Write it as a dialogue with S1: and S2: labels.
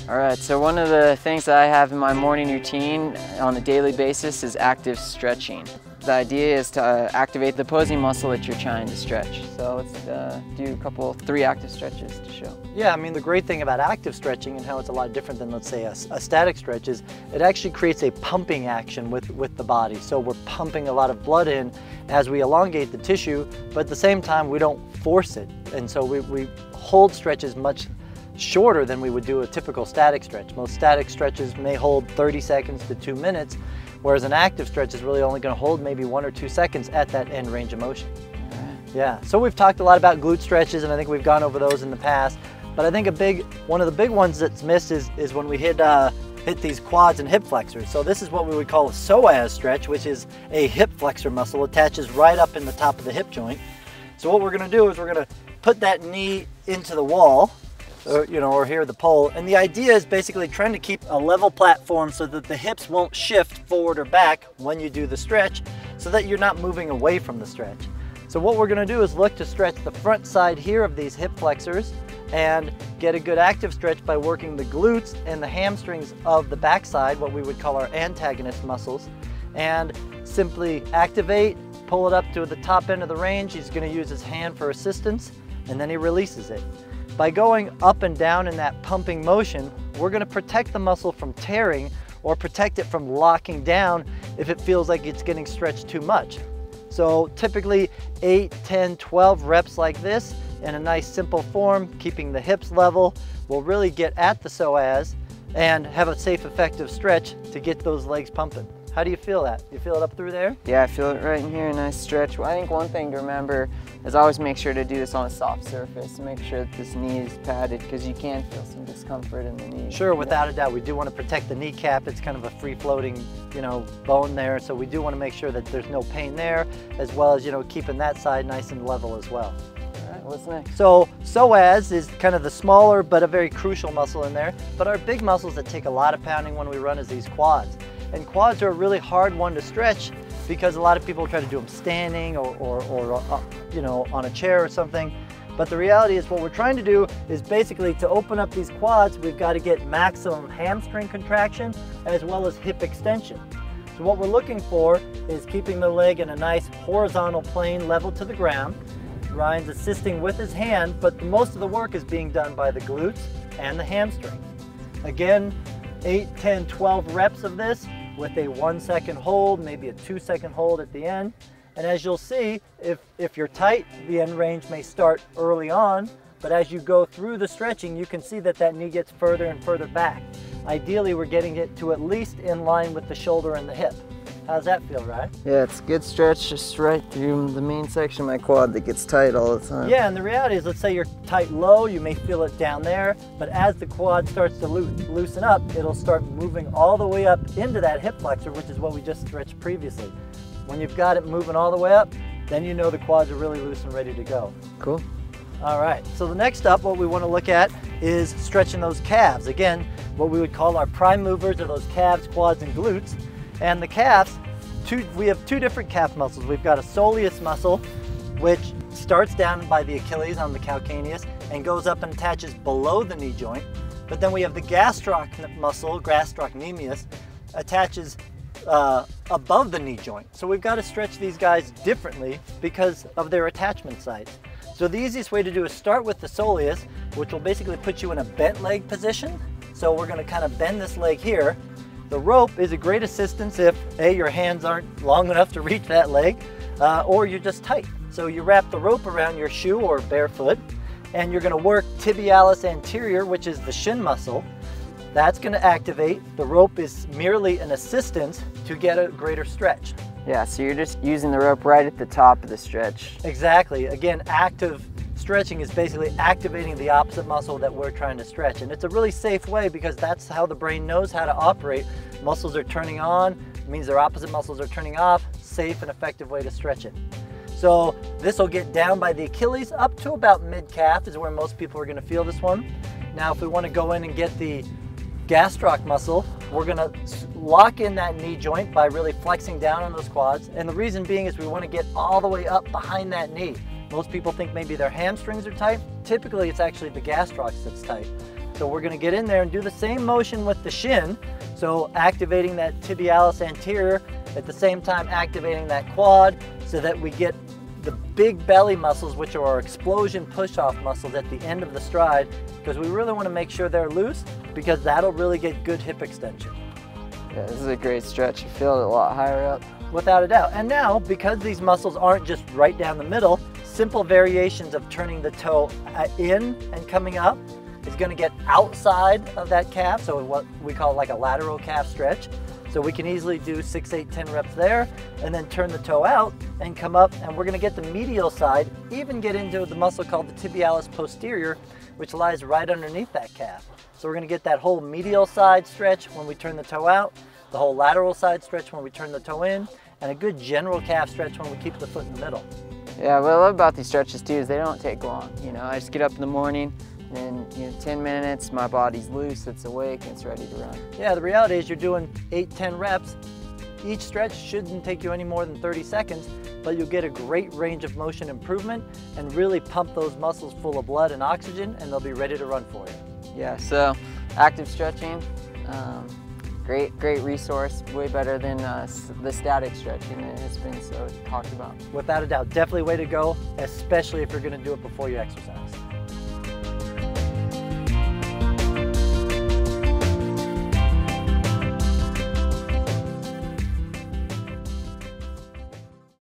S1: All right, so one of the things that I have in my morning routine on a daily basis is active stretching. The idea is to activate the opposing muscle that you're trying to stretch. So let's do three active stretches to show.
S2: Yeah, I mean, the great thing about active stretching and how it's a lot different than, let's say, a static stretch is it actually creates a pumping action with the body. So we're pumping a lot of blood in as we elongate the tissue, but at the same time, we don't force it. And so we hold stretches much shorter than we would do a typical static stretch. Most static stretches may hold 30 seconds to 2 minutes, whereas an active stretch is really only going to hold maybe 1 or 2 seconds at that end range of motion. Yeah, so we've talked a lot about glute stretches, and I think we've gone over those in the past, but I think one of the big ones that's missed is when we hit these quads and hip flexors. So this is what we would call a psoas stretch, which is a hip flexor muscle, attaches right up in the top of the hip joint. So what we're going to do is we're going to put that knee into the wall, or here the pole, and the idea is basically trying to keep a level platform so that the hips won't shift forward or back when you do the stretch, so that you're not moving away from the stretch. So what we're going to do is look to stretch the front side here of these hip flexors and get a good active stretch by working the glutes and the hamstrings of the back side, what we would call our antagonist muscles, and simply activate, pull it up to the top end of the range. He's going to use his hand for assistance, and then he releases it. By going up and down in that pumping motion, we're going to protect the muscle from tearing or protect it from locking down if it feels like it's getting stretched too much. So typically 8, 10, 12 reps like this in a nice simple form, keeping the hips level, will really get at the psoas and have a safe, effective stretch to get those legs pumping. How do you feel that? You feel it up through there?
S1: Yeah, I feel it right in here, a nice stretch. Well, I think one thing to remember is always make sure to do this on a soft surface. Make sure that this knee is padded, because you can feel some discomfort in the knee.
S2: Sure, without a doubt. We do want to protect the kneecap. It's kind of a free-floating, bone there. So we do want to make sure that there's no pain there, as well as, keeping that side nice and level as well.
S1: All right, what's next?
S2: So psoas is kind of the smaller but a very crucial muscle in there. But our big muscles that take a lot of pounding when we run is these quads. And quads are a really hard one to stretch because a lot of people try to do them standing or on a chair or something. But the reality is what we're trying to do is basically to open up these quads, we've got to get maximum hamstring contraction as well as hip extension. So what we're looking for is keeping the leg in a nice horizontal plane level to the ground. Ryan's assisting with his hand, but most of the work is being done by the glutes and the hamstring. Again, 8, 10, 12 reps of this with a 1 second hold, maybe a 2 second hold at the end. And as you'll see, if you're tight, the end range may start early on, but as you go through the stretching, you can see that knee gets further and further back. Ideally, we're getting it to at least in line with the shoulder and the hip. How's that feel, Ryan?
S1: Yeah, it's a good stretch just right through the main section of my quad that gets tight all the time.
S2: Yeah, and the reality is, let's say you're tight low, you may feel it down there, but as the quad starts to loosen up, it'll start moving all the way up into that hip flexor, which is what we just stretched previously. When you've got it moving all the way up, then you know the quads are really loose and ready to go.
S1: Cool.
S2: All right, so the next up, what we want to look at is stretching those calves. Again, what we would call our prime movers are those calves, quads, and glutes. And the calves, we have two different calf muscles. We've got a soleus muscle, which starts down by the Achilles on the calcaneus and goes up and attaches below the knee joint. But then we have the gastroc muscle, gastrocnemius, attaches above the knee joint. So we've got to stretch these guys differently because of their attachment sites. So the easiest way to do is start with the soleus, which will basically put you in a bent leg position. So we're going to kind of bend this leg here. The rope is a great assistance if A, your hands aren't long enough to reach that leg, or you're just tight. So you wrap the rope around your shoe or barefoot, and you're going to work tibialis anterior, which is the shin muscle. That's going to activate. The rope is merely an assistance to get a greater stretch.
S1: Yeah, so you're just using the rope right at the top of the stretch.
S2: Exactly. Again, active stretching is basically activating the opposite muscle that we're trying to stretch. And it's a really safe way because that's how the brain knows how to operate. Muscles are turning on, it means their opposite muscles are turning off. Safe and effective way to stretch it. So this will get down by the Achilles up to about mid-calf is where most people are going to feel this one. Now if we want to go in and get the gastroc muscle, we're going to lock in that knee joint by really flexing down on those quads. And the reason being is we want to get all the way up behind that knee. Most people think maybe their hamstrings are tight. Typically, it's actually the gastrocs that's tight. So we're gonna get in there and do the same motion with the shin. So activating that tibialis anterior, at the same time activating that quad so that we get the big belly muscles, which are our explosion push-off muscles at the end of the stride, because we really wanna make sure they're loose because that'll really get good hip extension.
S1: Yeah, this is a great stretch. You feel it a lot higher up.
S2: Without a doubt. And now, because these muscles aren't just right down the middle, simple variations of turning the toe in and coming up is going to get outside of that calf, so what we call like a lateral calf stretch. So we can easily do 6, 8, 10 reps there, and then turn the toe out and come up, and we're going to get the medial side, even get into the muscle called the tibialis posterior, which lies right underneath that calf. So we're going to get that whole medial side stretch when we turn the toe out, the whole lateral side stretch when we turn the toe in, and a good general calf stretch when we keep the foot in the middle.
S1: Yeah, what I love about these stretches too is they don't take long. You know, I just get up in the morning, and 10 minutes, my body's loose, it's awake, and it's ready to run.
S2: Yeah, the reality is you're doing 8, 10 reps. Each stretch shouldn't take you any more than 30 seconds, but you'll get a great range of motion improvement and really pump those muscles full of blood and oxygen, and they'll be ready to run for you.
S1: Yeah, so active stretching, great resource, way better than the static stretching that has been so talked about.
S2: Without a doubt, definitely way to go, especially if you're going to do it before you exercise.